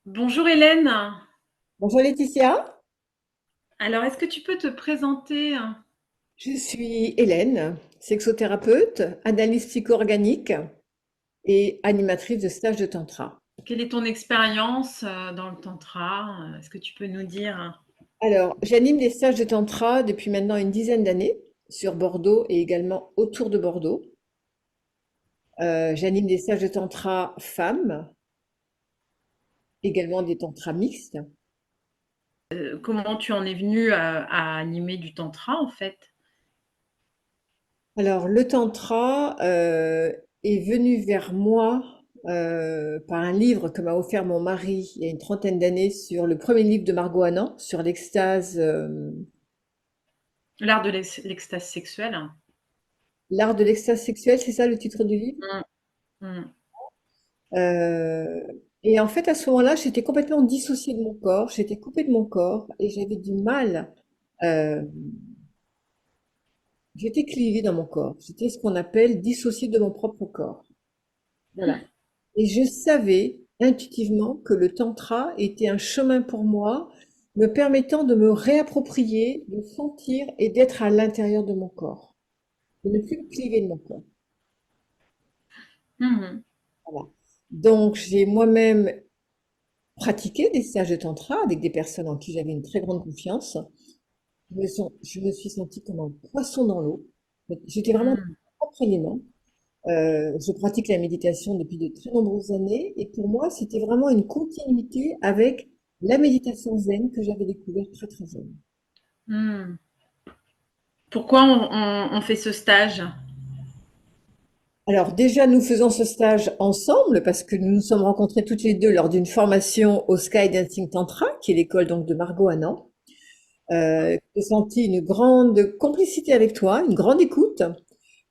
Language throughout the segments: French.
Bonjour Hélène. Bonjour Laetitia, Alors, est-ce que tu peux te présenter? je suis Hélène, sexothérapeute, analyste psycho-organique et animatrice de stage de tantra. Quelle est ton expérience dans le tantra? Est-ce que tu peux nous dire? Alors, j'anime des stages de tantra depuis maintenant une dizaine d'années sur Bordeaux et également autour de Bordeaux. J'anime des stages de tantra femmes, également des tantras mixtes. Comment tu en es venue à animer du tantra en fait? Alors, le tantra est venu vers moi par un livre que m'a offert mon mari il y a une trentaine d'années sur le premier livre de Margot Anand, sur l'extase, L'art de l'extase sexuelle? l'art de l'extase sexuelle, c'est ça le titre du livre? Mm, mm. Euh, et en fait, à ce moment-là, j'étais complètement dissociée de mon corps, j'étais coupée de mon corps et j'avais du mal. euh, J'étais clivée dans mon corps. J'étais ce qu'on appelle dissociée de mon propre corps. Voilà. Et je savais intuitivement que le tantra était un chemin pour moi, me permettant de me réapproprier, de sentir et d'être à l'intérieur de mon corps, de ne plus me cliver de mon corps. Mhm. Voilà. Donc, j'ai moi-même pratiqué des stages de tantra avec des personnes en qui j'avais une très grande confiance. Je me suis sentie comme un poisson dans l'eau. J'étais vraiment dans Mm. mon propre élément. Je pratique la méditation depuis de très nombreuses années et pour moi, c'était vraiment une continuité avec la méditation zen que j'avais découverte très très jeune. Mm. Pourquoi on fait ce stage? Alors déjà, nous faisons ce stage ensemble parce que nous nous sommes rencontrés toutes les deux lors d'une formation au Sky Dancing Tantra, qui est l'école donc de Margot Anand. J'ai senti une grande complicité avec toi, une grande écoute.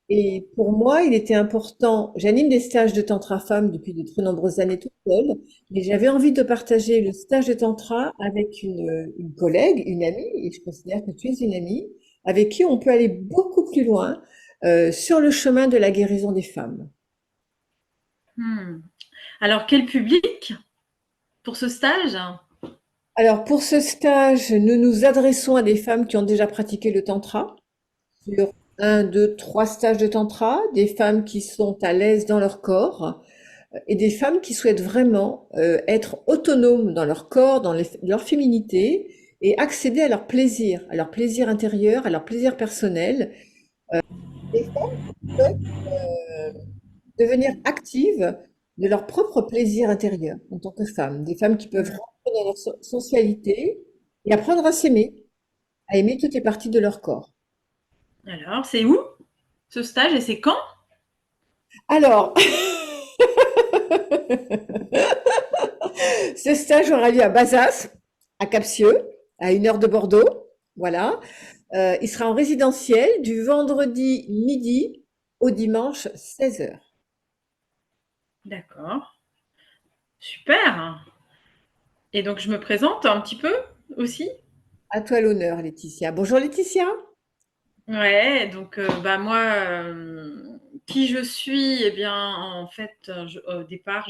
Et pour moi, il était important, j'anime des stages de tantra femmes depuis de très nombreuses années toute seule, mais j'avais envie de partager le stage de tantra avec une collègue, une amie, et je considère que tu es une amie, avec qui on peut aller beaucoup plus loin sur le chemin de la guérison des femmes. Mm. Alors, quel public pour ce stage? Alors pour ce stage, nous nous adressons à des femmes qui ont déjà pratiqué le tantra, sur un, deux, trois stages de tantra, des femmes qui sont à l'aise dans leur corps, et des femmes qui souhaitent vraiment être autonomes dans leur corps, dans leur féminité et accéder à leur plaisir intérieur, à leur plaisir personnel. Des femmes qui souhaitent devenir actives de leur propre plaisir intérieur en tant que femmes. Des femmes qui peuvent Mm. rentrer dans leur sensualité et apprendre à s'aimer, à aimer toutes les parties de leur corps. Alors, c'est où ce stage et c'est quand? Alors, ce stage aura lieu à Bazas, à Capsieux, à 1 heure de Bordeaux. Voilà. Il sera en résidentiel du vendredi midi au dimanche 16 heures. D'accord, super. Et donc, je me présente un petit peu aussi. À toi l'honneur, Laetitia. Bonjour Laetitia. Ouais, donc bah moi, qui je suis? Eh bien, en fait, au départ,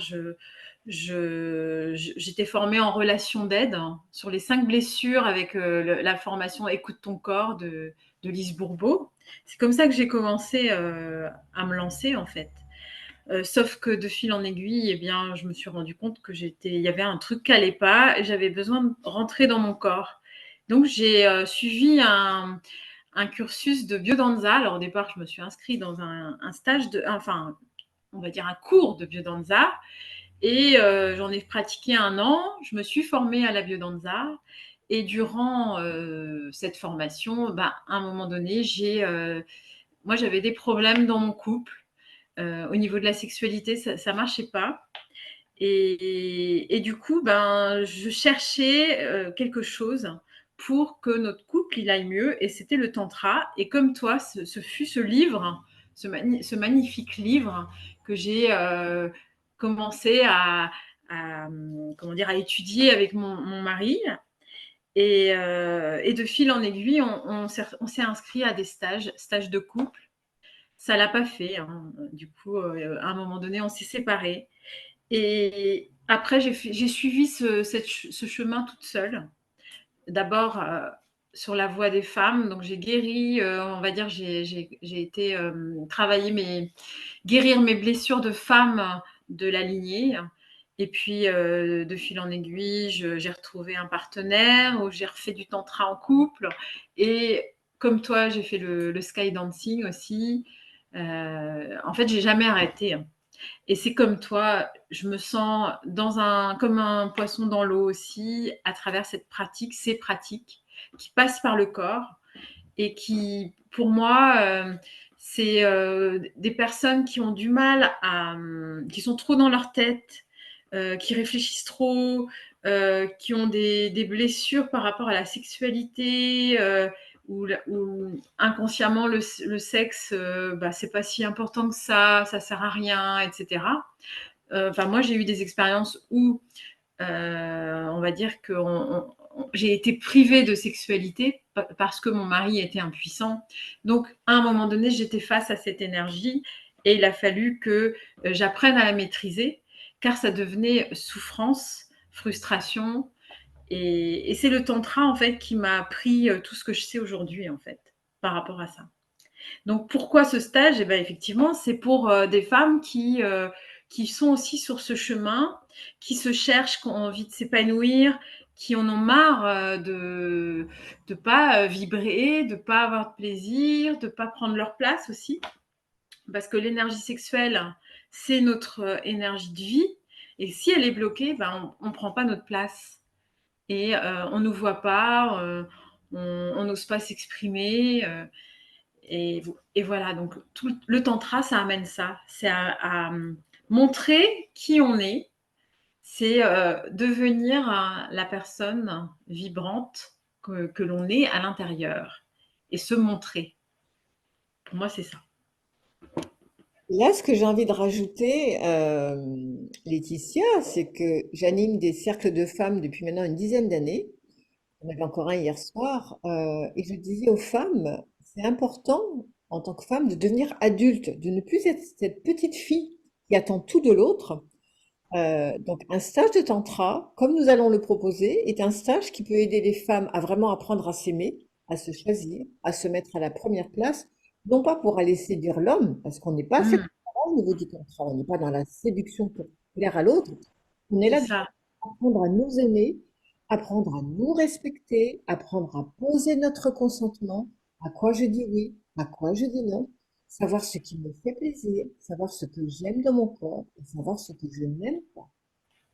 j'étais formée en relation d'aide sur les 5 blessures avec la formation Écoute ton corps de Lise Bourbeau. C'est comme ça que j'ai commencé à me lancer, en fait. Sauf que de fil en aiguille, eh bien, je me suis rendu compte que il y avait un truc qui n'allait pas et j'avais besoin de rentrer dans mon corps. Donc, j'ai suivi un cursus de biodanza. Alors, au départ, je me suis inscrite dans un stage enfin, on va dire un cours de biodanza. Et j'en ai pratiqué 1 an. Je me suis formée à la biodanza. Et durant cette formation, bah, à un moment donné, moi, j'avais des problèmes dans mon couple. Au niveau de la sexualité, ça marchait pas. Et du coup, ben, je cherchais quelque chose pour que notre couple il aille mieux, et c'était le tantra. Et comme toi, ce fut ce livre, ce magnifique livre que j'ai commencé comment dire, à étudier avec mon mari. Et de fil en aiguille, on s'est inscrit à des stages de couple. Ça l'a pas fait, hein. Du coup, à un moment donné, on s'est séparés. Et après, j'ai suivi ce chemin toute seule. D'abord sur la voie des femmes, donc j'ai guéri, on va dire, j'ai été guérir mes blessures de femme de la lignée. Et puis, de fil en aiguille, j'ai retrouvé un partenaire où j'ai refait du tantra en couple. Et comme toi, j'ai fait le sky dancing aussi. En fait, j'ai jamais arrêté. Et c'est comme toi, je me sens comme un poisson dans l'eau aussi, à travers ces pratiques qui passent par le corps et qui, pour moi, c'est des personnes qui ont du mal qui sont trop dans leur tête, qui réfléchissent trop, qui ont des blessures par rapport à la sexualité, où inconsciemment le sexe, bah, c'est pas si important que ça sert à rien, etc. Enfin, moi, j'ai eu des expériences où on va dire que j'ai été privée de sexualité parce que mon mari était impuissant. Donc, à un moment donné, j'étais face à cette énergie et il a fallu que j'apprenne à la maîtriser car ça devenait souffrance, frustration. Et c'est le tantra, en fait, qui m'a appris tout ce que je sais aujourd'hui, en fait, par rapport à ça. Donc pourquoi ce stage? Eh ben, effectivement, c'est pour des femmes qui sont aussi sur ce chemin, qui se cherchent, qui ont envie de s'épanouir, qui en ont marre de ne pas vibrer, de ne pas avoir de plaisir, de ne pas prendre leur place aussi. Parce que l'énergie sexuelle, c'est notre énergie de vie. Et si elle est bloquée, ben, on ne prend pas notre place. Et on ne nous voit pas, on n'ose pas s'exprimer. Et voilà, donc tout le tantra, ça amène ça. C'est à montrer qui on est, c'est devenir la personne vibrante que l'on est à l'intérieur et se montrer. Pour moi, c'est ça. Là, ce que j'ai envie de rajouter, Laetitia, c'est que j'anime des cercles de femmes depuis maintenant une dizaine d'années. On avait encore un hier soir, et je disais aux femmes, c'est important en tant que femme de devenir adulte, de ne plus être cette petite fille qui attend tout de l'autre. Donc un stage de tantra, comme nous allons le proposer, est un stage qui peut aider les femmes à vraiment apprendre à s'aimer, à se choisir, à se mettre à la première place, non pas pour aller séduire l'homme, parce qu'on n'est pas fait Mmh, pour ça au niveau du tantra, on n'est pas dans la séduction pour plaire à l'autre, on est c'est là ça. pour apprendre à nous aimer, apprendre à nous respecter, apprendre à poser notre consentement, à quoi je dis oui, à quoi je dis non, savoir ce qui me fait plaisir, savoir ce que j'aime dans mon corps et savoir ce que je n'aime pas.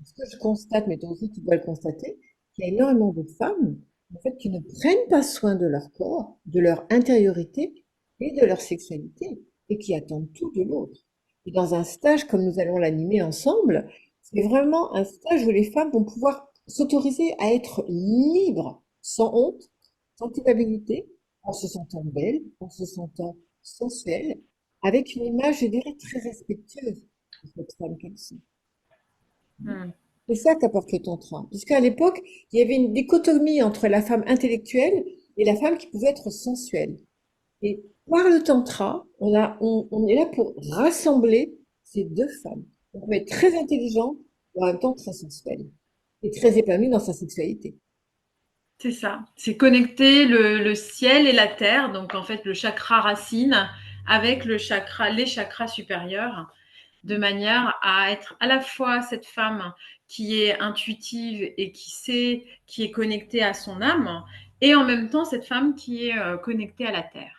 Ce que je constate, mais toi aussi tu dois le constater, qu'il y a énormément de femmes en fait, qui ne prennent pas soin de leur corps, de leur intériorité et de leur sexualité et qui attendent tout de l'autre. Et dans un stage comme nous allons l'animer ensemble, c'est vraiment un stage où les femmes vont pouvoir s'autoriser à être libres, sans honte, sans culpabilité, en se sentant belles, en se sentant sensuelles, avec une image, je dirais, très respectueuse de cette femme qu'elles sont. Mmh. C'est ça qu'apporte le tantra. Puisqu'à l'époque, il y avait une dichotomie entre la femme intellectuelle et la femme qui pouvait être sensuelle. Et par le tantra, on est là pour rassembler ces deux femmes. On peut être très intelligent et en même temps très sensuel et très épanoui dans sa sexualité. C'est ça. C'est connecter le ciel et la terre, donc en fait le chakra racine avec les chakras supérieurs, de manière à être à la fois cette femme qui est intuitive et qui sait, qui est connectée à son âme, et en même temps cette femme qui est connectée à la terre.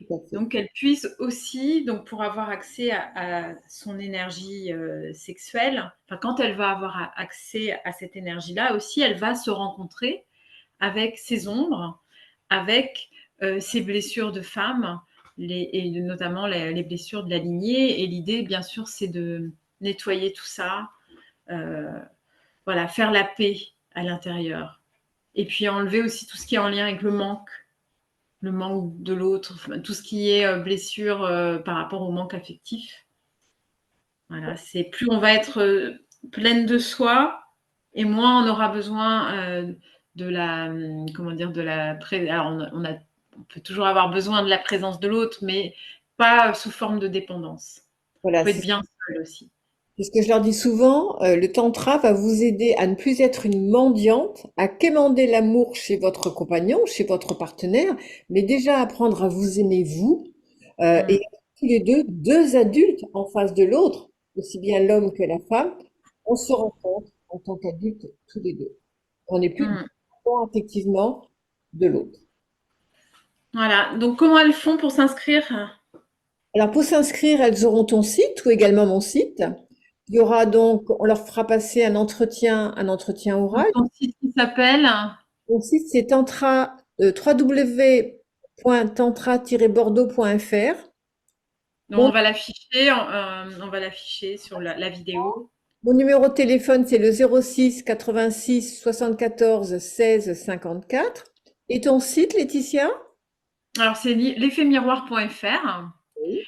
Tout à fait. Donc qu'elle puisse aussi, donc pour avoir accès à son énergie sexuelle, enfin quand elle va avoir accès à cette énergie-là aussi, elle va se rencontrer avec ses ombres, avec ses blessures de femme, et notamment les blessures de la lignée. Et l'idée, bien sûr, c'est de nettoyer tout ça, euh, voilà, faire la paix à l'intérieur. Et puis enlever aussi tout ce qui est en lien avec le manque de l'autre, tout ce qui est blessure par rapport au manque affectif. Voilà, c'est plus on va être pleine de soi et moins on aura besoin de la, comment dire, de la. Alors on peut toujours avoir besoin de la présence de l'autre, mais pas sous forme de dépendance. On Voilà, peut être bien seul aussi. Puisque je leur dis souvent, le tantra va vous aider à ne plus être une mendiante, à quémander l'amour chez votre compagnon, chez votre partenaire, mais déjà apprendre à vous aimer vous, et Mm, tous les deux, deux adultes en face de l'autre, aussi bien l'homme que la femme, on se rencontre en tant qu'adultes tous les deux. On n'est plus mm. dépendant effectivement de l'autre. Voilà. Donc, comment elles font pour s'inscrire? Alors pour s'inscrire, elles auront ton site ou également mon site. Il y aura donc, on leur fera passer un entretien Donc, oral. ton site qui s'appelle? Mon site, c'est tantra, www.tantra-bordeaux.fr. Donc, Mon, on va l'afficher sur la vidéo. mon numéro de téléphone, c'est le 06 86 74 16 54. Et ton site, Laetitia? Alors, c'est l'effetmiroir.fr. Oui.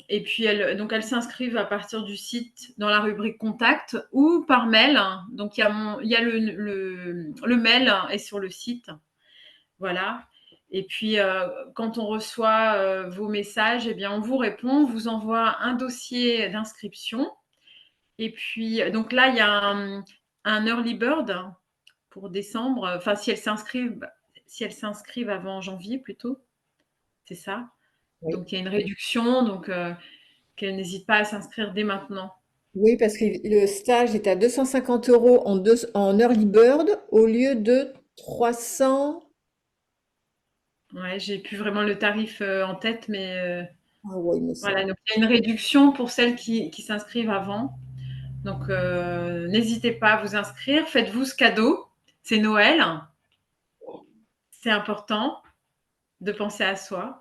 Et puis, donc elles s'inscrivent à partir du site dans la rubrique contact ou par mail. Donc, il y a le mail est sur le site. Voilà. Et puis, quand on reçoit vos messages, eh bien, on vous répond, on vous envoie un dossier d'inscription. Et puis, donc là, il y a un early bird pour décembre. Enfin, si elles s'inscrivent avant janvier plutôt, c'est ça. Oui. Donc, il y a une réduction, donc qu'elles n'hésitent pas à s'inscrire dès maintenant. Oui, parce que le stage est à 250 euros en early bird au lieu de 300. Ouais, j'ai plus vraiment le tarif en tête, mais Ah oui, il me voilà. semble. Donc, il y a une réduction pour celles qui s'inscrivent avant. Donc, n'hésitez pas à vous inscrire. Faites-vous ce cadeau. C'est Noël. C'est important de penser à soi.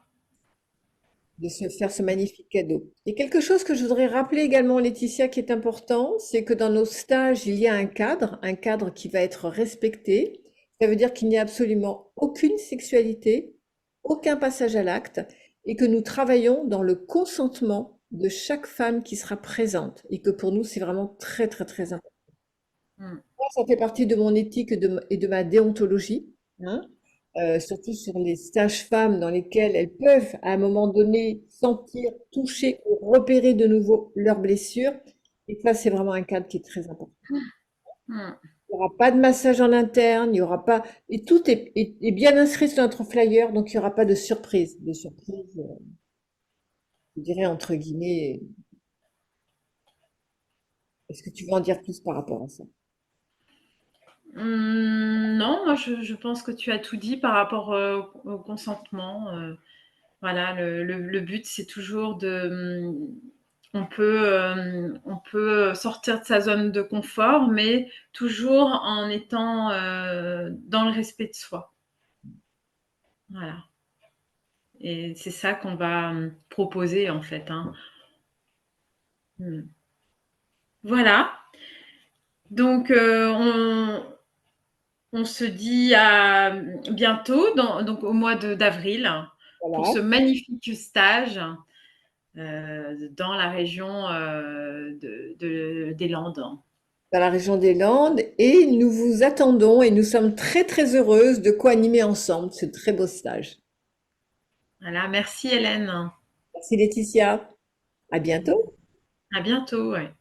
De se faire ce magnifique cadeau. Et quelque chose que je voudrais rappeler également, Laetitia, qui est important, c'est que dans nos stages, il y a un cadre qui va être respecté. Ça veut dire qu'il n'y a absolument aucune sexualité, aucun passage à l'acte, et que nous travaillons dans le consentement de chaque femme qui sera présente, et que pour nous, c'est vraiment très, très, très important. Mm. Ça fait partie de mon éthique et de ma déontologie, hein. Surtout sur les sages-femmes dans lesquelles elles peuvent, à un moment donné, sentir, toucher ou repérer de nouveau leurs blessures. Et ça, c'est vraiment un cadre qui est très important. Mm. Il n'y aura pas de massage en interne, il y aura pas, et tout est bien inscrit sur notre flyer, donc il n'y aura pas de surprise. Des surprises, je dirais entre guillemets. Est-ce que tu veux en dire plus par rapport à ça? Non, moi je pense que tu as tout dit par rapport au consentement. Voilà, le but c'est toujours on peut sortir de sa zone de confort, mais toujours en étant dans le respect de soi. Voilà. Et c'est ça qu'on va proposer en fait, hein. Mm. Voilà. Donc on se dit à bientôt, donc au mois d'avril, pour Voilà, ce magnifique stage dans la région des Landes. dans la région des Landes, et nous vous attendons et nous sommes très très heureuses de co-animer ensemble ce très beau stage. Voilà, merci Hélène. Merci Laetitia, à bientôt. À bientôt. Ouais.